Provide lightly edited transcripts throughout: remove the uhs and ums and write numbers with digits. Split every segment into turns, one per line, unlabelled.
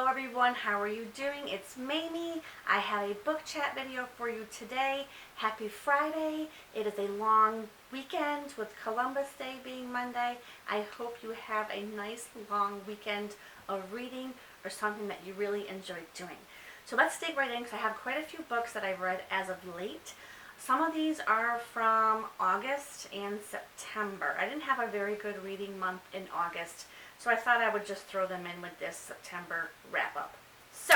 everyone, how are you doing? It's Mamie. I have a book chat video for you today. Happy Friday. It is a long weekend with Columbus Day being Monday. I hope you have a nice long weekend of reading or something that you really enjoy doing. So let's dig right in because I have quite a few books that I've read as of late. Some of these are from August and September. I didn't have a very good reading month in August, so I thought I would just throw them in with this September wrap up. So,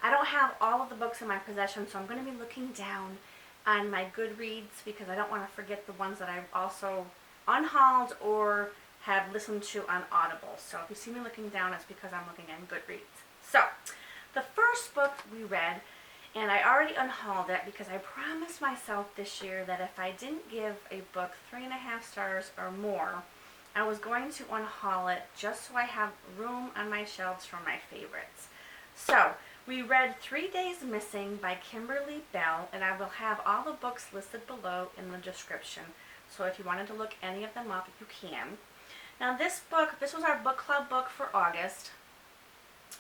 I don't have all of the books in my possession, so I'm going to be looking down on my Goodreads because I don't want to forget the ones that I've also unhauled or have listened to on Audible. So if you see me looking down, it's because I'm looking at Goodreads. So, the first book we read, and I already unhauled it because I promised myself this year that if I didn't give a book 3.5 stars or more, I was going to unhaul it just so I have room on my shelves for my favorites. So, we read 3 Days Missing by Kimberly, Belle, and I will have all the books listed below in the description. So if you wanted to look any of them up, you can. Now this book, this was our book club book for August.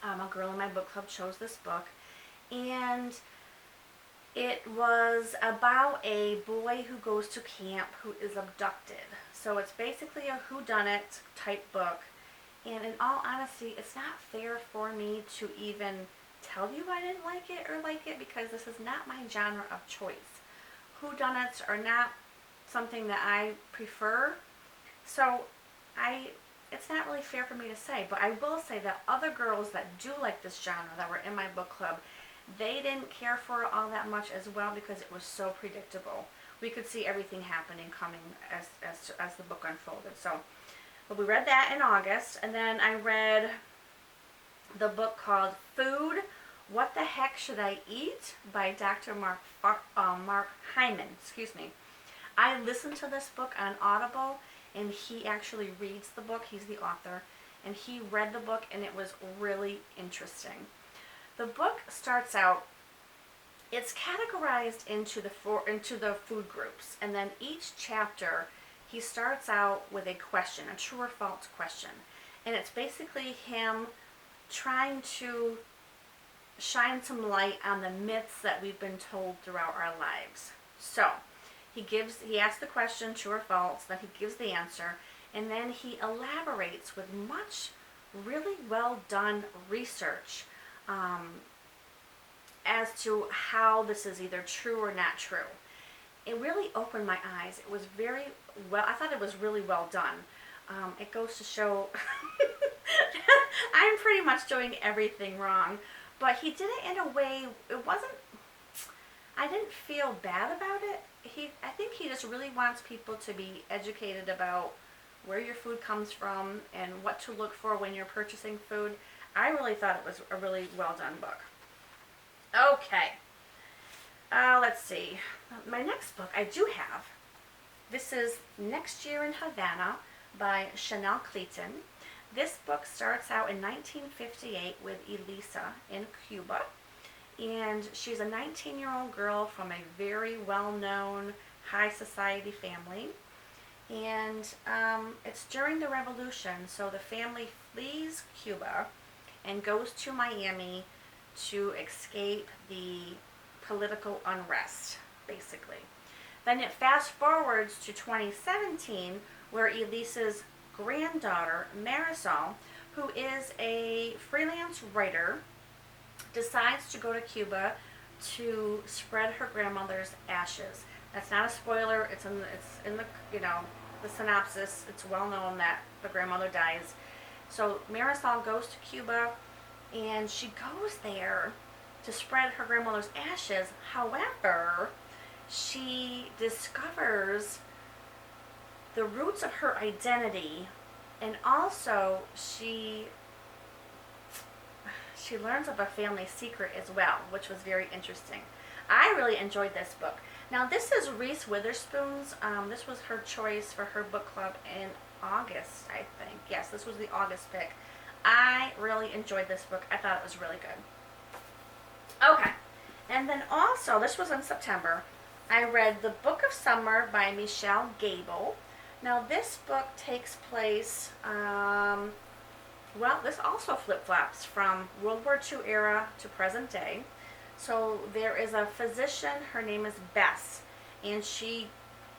A girl in my book club chose this book, and it was about a boy who goes to camp who is abducted. So it's basically a whodunit type book, and in all honesty, it's not fair for me to even tell you I didn't like it or like it because this is not my genre of choice. Whodunits are not something that I prefer, so it's not really fair for me to say, but I will say that other girls that do like this genre that were in my book club, they didn't care for it all that much as well because it was so predictable. We could see everything happening coming as the book unfolded. So, but we read that in August, and then I read the book called Food, What the Heck Should I Eat by Dr. Mark Hyman. Excuse me. I listened to this book on Audible, and he actually reads the book. He's the author, and he read the book, and it was really interesting. The book starts out, it's categorized into the food groups, and then each chapter he starts out with a question, a true or false question, and it's basically him trying to shine some light on the myths that we've been told throughout our lives. So he asks the question, true or false, then he gives the answer, and then he elaborates with much really well done research as to how this is either true or not true. It really opened my eyes. It was very well, I thought it was really well done. It goes to show I'm pretty much doing everything wrong, but he did it in a way, I didn't feel bad about it. I think he just really wants people to be educated about where your food comes from and what to look for when you're purchasing food. I really thought it was a really well done book. Okay. Let's see. My next book I do have. This is Next Year in Havana by Cleeton. This book starts out in 1958 with Elisa in Cuba. And she's a 19-year-old girl from a very well-known high society family. And it's during the revolution, so the family flees Cuba and goes to Miami to escape the political unrest, basically. Then it fast forwards to 2017, where Elisa's granddaughter, Marisol, who is a freelance writer, decides to go to Cuba to spread her grandmother's ashes. That's not a spoiler. It's in the the synopsis. It's well known that the grandmother dies. So Marisol goes to Cuba, and she goes there to spread her grandmother's ashes. However, she discovers the roots of her identity, and also she learns of a family secret as well, which was very interesting. I really enjoyed this book. Now this is Reese Witherspoon's, this was her choice for her book club in August, I think. Yes, this was the August pick. I really enjoyed this book. I thought it was really good. Okay, and then also, this was in September, I read The Book of Summer by Gable. Now this book takes place, Well, this also flip-flops from World War II era to present day. So there is a physician, her name is Bess, and she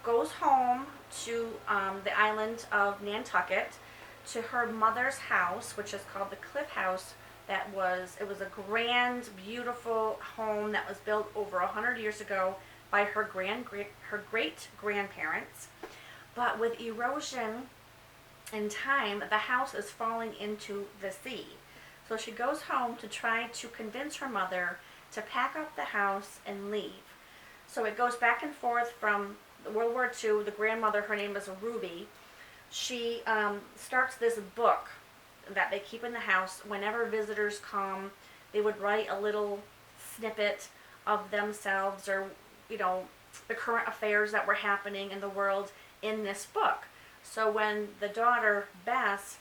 goes home to the island of Nantucket to her mother's house, which is called the Cliff House. It was a grand, beautiful home that was built over 100 years ago by her great grandparents. But with erosion in time, the house is falling into the sea. So she goes home to try to convince her mother to pack up the house and leave. So it goes back and forth from World War II. The grandmother, her name is Ruby, she starts this book that they keep in the house. Whenever visitors come, they would write a little snippet of themselves, or the current affairs that were happening in the world in this book. So when the daughter Bess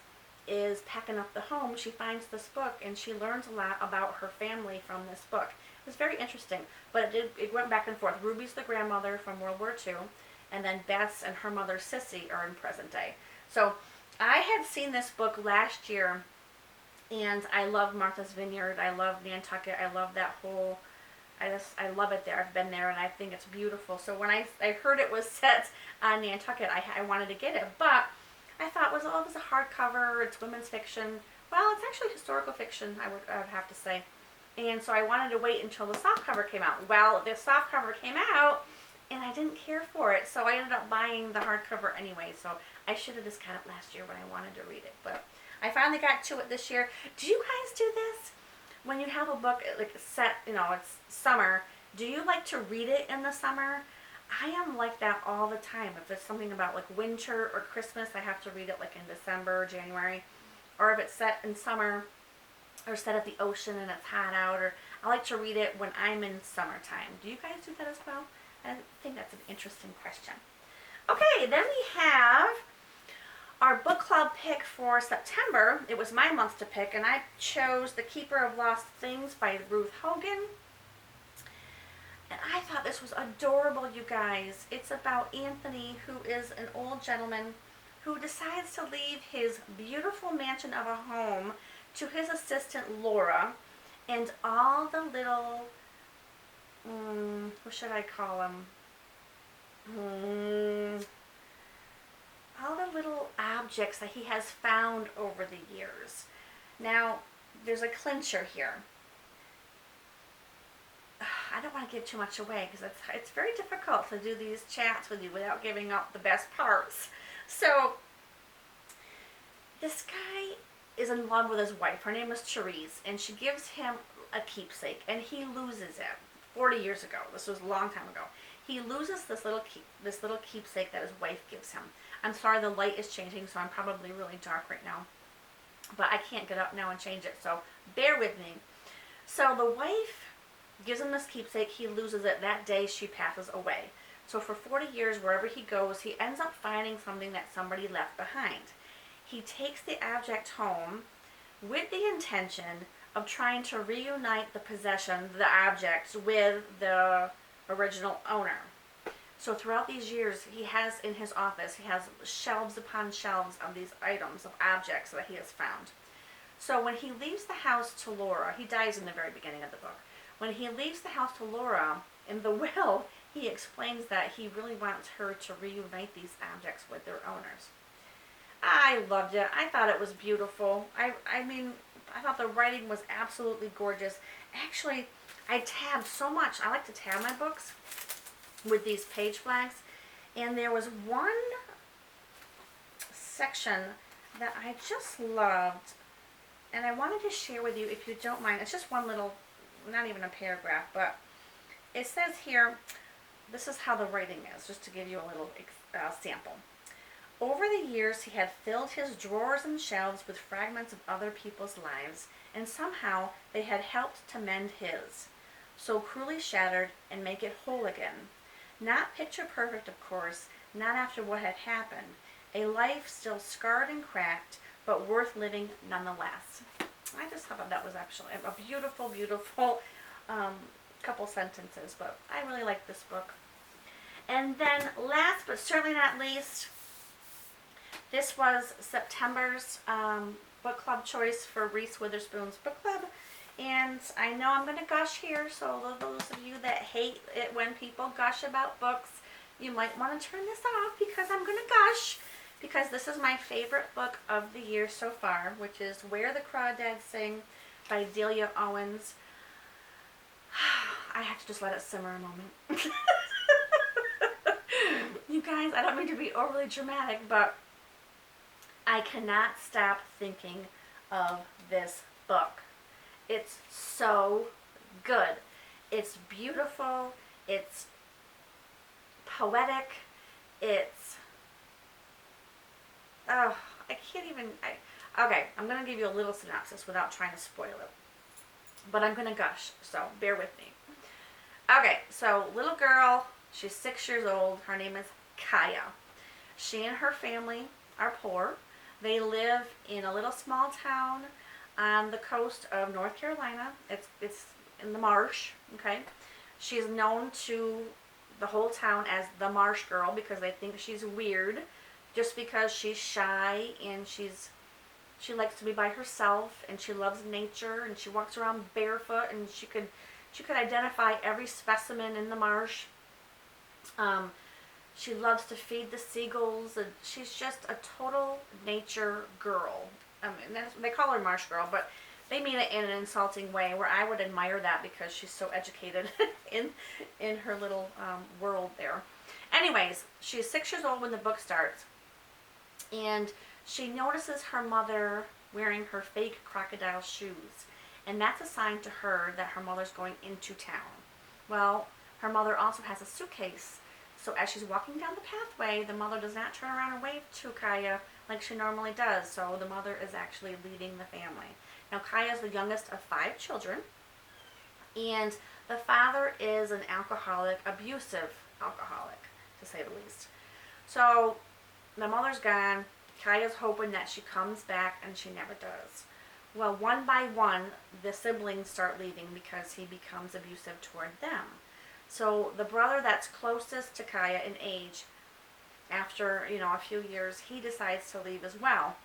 is packing up the home, she finds this book and she learns a lot about her family from this book. It was very interesting, but it went back and forth. Ruby's the grandmother from World War II, and then Bess and her mother Sissy are in present day. So I had seen this book last year, and I love Martha's Vineyard. I love Nantucket. I love that whole, I love it there. I've been there, and I think it's beautiful. So when I heard it was set on Nantucket, I wanted to get it. But I thought, it was a hardcover. It's women's fiction. Well, it's actually historical fiction, I would have to say. And so I wanted to wait until the softcover came out. Well, the softcover came out, and I didn't care for it. So I ended up buying the hardcover anyway. So I should have just got it last year when I wanted to read it. But I finally got to it this year. Do you guys do this? When you have a book like set, it's summer, do you like to read it in the summer? I am like that all the time. If it's something about like winter or Christmas, I have to read it like in December, January. Or if it's set in summer or set at the ocean and it's hot out, or I like to read it when I'm in summertime. Do you guys do that as well? I think that's an interesting question. Okay, then we have our book club pick for September. It was my month to pick, and I chose The Keeper of Lost Things by Ruth Hogan. And I thought this was adorable, you guys. It's about Anthony, who is an old gentleman who decides to leave his beautiful mansion of a home to his assistant Laura, and all the little, what should I call them? All the little objects that he has found over the years. Now, there's a clincher here. I don't want to give too much away because it's very difficult to do these chats with you without giving up the best parts. So, this guy is in love with his wife. Her name is Therese, and she gives him a keepsake, and he loses it 40 years ago. This was a long time ago. He loses this little keepsake that his wife gives him. I'm sorry, the light is changing, so I'm probably really dark right now. But I can't get up now and change it, so bear with me. So the wife gives him this keepsake. He loses it. That day she passes away. So for 40 years, wherever he goes, he ends up finding something that somebody left behind. He takes the object home with the intention of trying to reunite the possession, the objects, with the original owner. So throughout these years, he has in his office, he has shelves upon shelves of these items, of objects that he has found. So when he leaves the house to Laura, he dies in the very beginning of the book. When he leaves the house to Laura, in the will, he explains that he really wants her to reunite these objects with their owners. I loved it. I thought it was beautiful. I thought the writing was absolutely gorgeous. Actually, I tabbed so much. I like to tab my books with these page flags. And there was one section that I just loved. And I wanted to share with you, if you don't mind. It's just one little, not even a paragraph, but it says here, this is how the writing is, just to give you a little sample. Over the years, he had filled his drawers and shelves with fragments of other people's lives, and somehow they had helped to mend his, so cruelly shattered, and make it whole again. Not picture perfect, of course, not after what had happened. A life still scarred and cracked, but worth living nonetheless. I just thought that was actually a beautiful, beautiful couple sentences, but I really like this book. And then last but certainly not least, this was September's book club choice for Reese Witherspoon's book club. And I know I'm going to gush here, so those of you that hate it when people gush about books, you might want to turn this off because I'm going to gush. Because this is my favorite book of the year so far, which is Where the Crawdads Sing by Delia Owens. I have to just let it simmer a moment. You guys, I don't mean to be overly dramatic, but I cannot stop thinking of this book. It's so good. It's beautiful. It's poetic. It's... oh, I can't even... okay, I'm going to give you a little synopsis without trying to spoil it. But I'm going to gush, so bear with me. Okay, so little girl, she's 6 years old. Her name is Kaya. She and her family are poor. They live in a little small town on the coast of North Carolina. It's in the marsh, okay? She's known to the whole town as the Marsh Girl because they think she's weird just because she's shy and she likes to be by herself and she loves nature and she walks around barefoot and she could identify every specimen in the marsh. She loves to feed the seagulls and she's just a total nature girl. They call her Marsh Girl, but they mean it in an insulting way where I would admire that because she's so educated in her little world there. Anyways, she's 6 years old when the book starts and she notices her mother wearing her fake crocodile shoes. And that's a sign to her that her mother's going into town. Well, her mother also has a suitcase. So as she's walking down the pathway, the mother does not turn around and wave to Kaya like she normally does. So the mother is actually leading the family. Now Kaya is the youngest of 5 children. And the father is an alcoholic, abusive alcoholic, to say the least. So the mother's gone. Kaya's hoping that she comes back, and she never does. Well, one by one, the siblings start leaving because he becomes abusive toward them. So the brother that's closest to Kaya in age, after a few years, he decides to leave as well.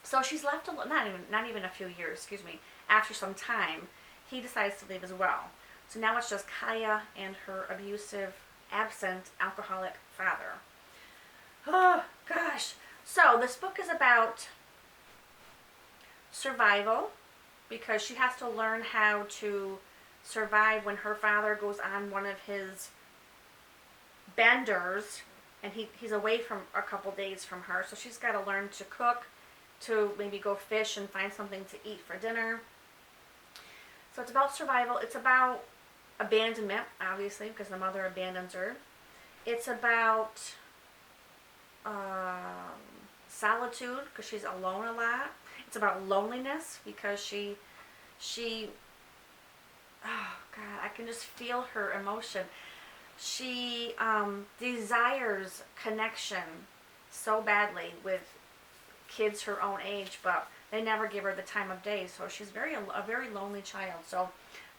So she's left alone. Not even a few years. Excuse me. After some time, he decides to leave as well. So now it's just Kaya and her abusive, absent, alcoholic father. Oh gosh. So this book is about survival because she has to learn how to survive when her father goes on one of his benders and he's away from a couple days from her. So she's got to learn to cook, to maybe go fish and find something to eat for dinner. So it's about survival. It's about abandonment, obviously, because the mother abandons her. It's about solitude because she's alone a lot. It's about loneliness because she oh God, I can just feel her emotion. She desires connection so badly with kids her own age, but they never give her the time of day, so she's a very lonely child. So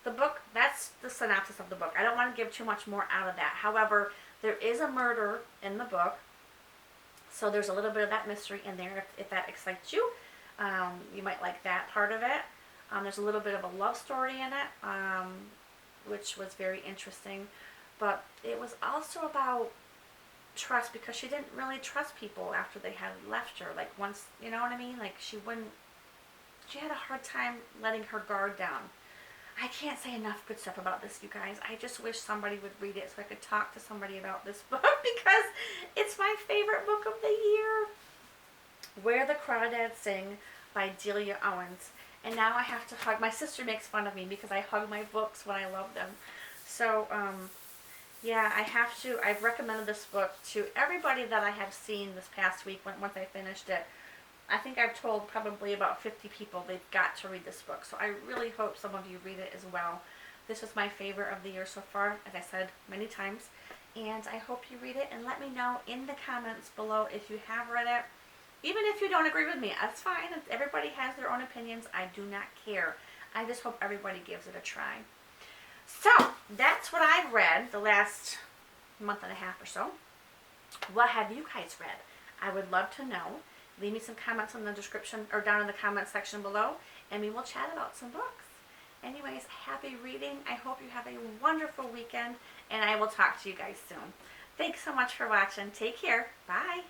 the book, that's the synopsis of the book. I don't want to give too much more out of that. However, there is a murder in the book. So there's a little bit of that mystery in there if that excites you. You might like that part of it. There's a little bit of a love story in it, which was very interesting. But it was also about trust because she didn't really trust people after they had left her. Like once, you know what I mean? Like she had a hard time letting her guard down. I can't say enough good stuff about this, you guys. I just wish somebody would read it so I could talk to somebody about this book because it's my favorite book of the year. Where the Crawdads Sing by Delia Owens. And now I have to hug. My sister makes fun of me because I hug my books when I love them. So, yeah, I've recommended this book to everybody that I have seen this past week once I finished it. I think I've told probably about 50 people they've got to read this book. So I really hope some of you read it as well. This was my favorite of the year so far, as I said many times. And I hope you read it and let me know in the comments below if you have read it. Even if you don't agree with me, that's fine. Everybody has their own opinions. I do not care. I just hope everybody gives it a try. So, that's what I've read the last month and a half or so. What have you guys read? I would love to know. leave me some comments in the description or down in the comment section below, and we will chat about some books. Anyways, happy reading. I hope you have a wonderful weekend, and I will talk to you guys soon. Thanks so much for watching. Take care. Bye.